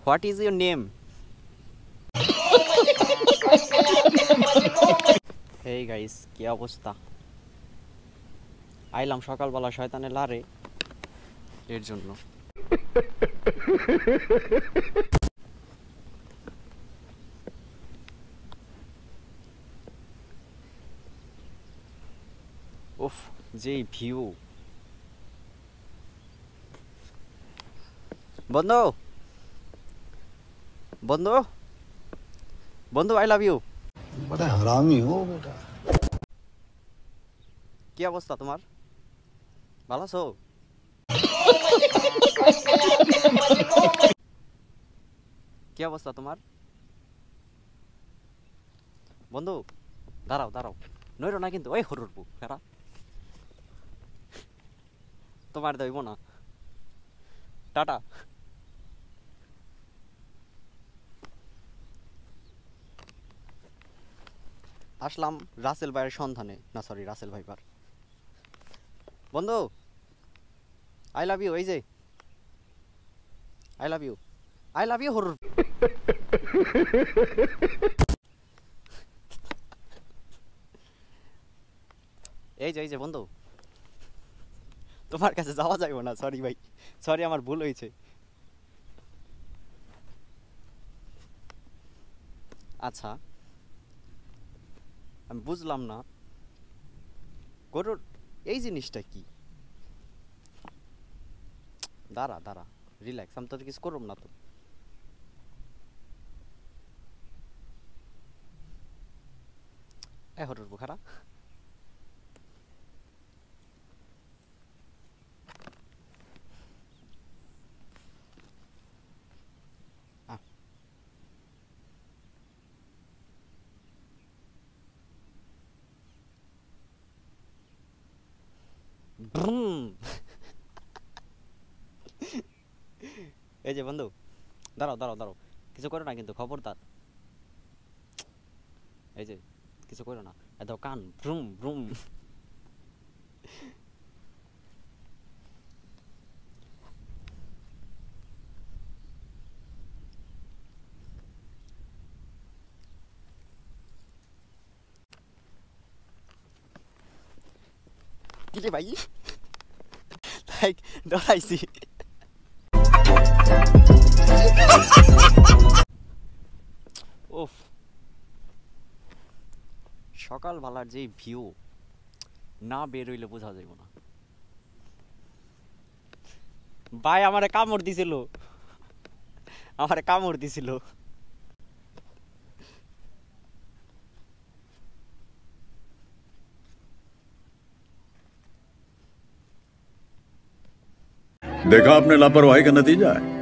What is your name? Hey guys, কি অবস্থা? আইলাম সকালবেলা শয়তানের লারে এর জন্য। উফ, যেই ভিউ! বন্ধু, বন্ধু, বন্ধু, আই লাভ ইউ। बड़ा हरामी हो बेटा। কি অবস্থা তোমার? ভালো আছো? কি অবস্থা তোমার বন্ধু? দাঁড়াও দাঁড়াও, নইরো না কিন্তু। ওই হরুর বুক ফেরা, তোমার দইব না। টাটা। আসলাম রাসেল ভাইয়ের সন্ধানে, না সরি, রাসেল ভাইবার। বন্ধু, আই লাভ ইউ। এই যে I love you, I love you হরুর। এই যে বন্ধু, তোমার কাছে যাওয়া যাইব না, সরি ভাই, সরি, আমার ভুল হয়েছে। আচ্ছা, আমি বুঝলাম না গরুর এই জিনিসটা কি। দাঁড়া দাঁড়া, রিল্যাক্স, আমি তো কিছু করব না তো। এ হরুর বুখারা, এই যে বন্ধু, দাঁড়াও দাঁড়াও দাঁড়াও, কিছু করো না কিন্তু, খবরদার। এই যে কিছু করো না, এত কান ভ্রুম ভ্রুম। কি রে ভাই, লাইক ডরাইছি। উফ, সকালবেলার যে ভিউ, না বের হইলে বোঝা যাইব না। ভাই আমারে কামড় দিছিল, আমারে কামড় দিছিল। देखा आपने लापरवाही का नतीजा है।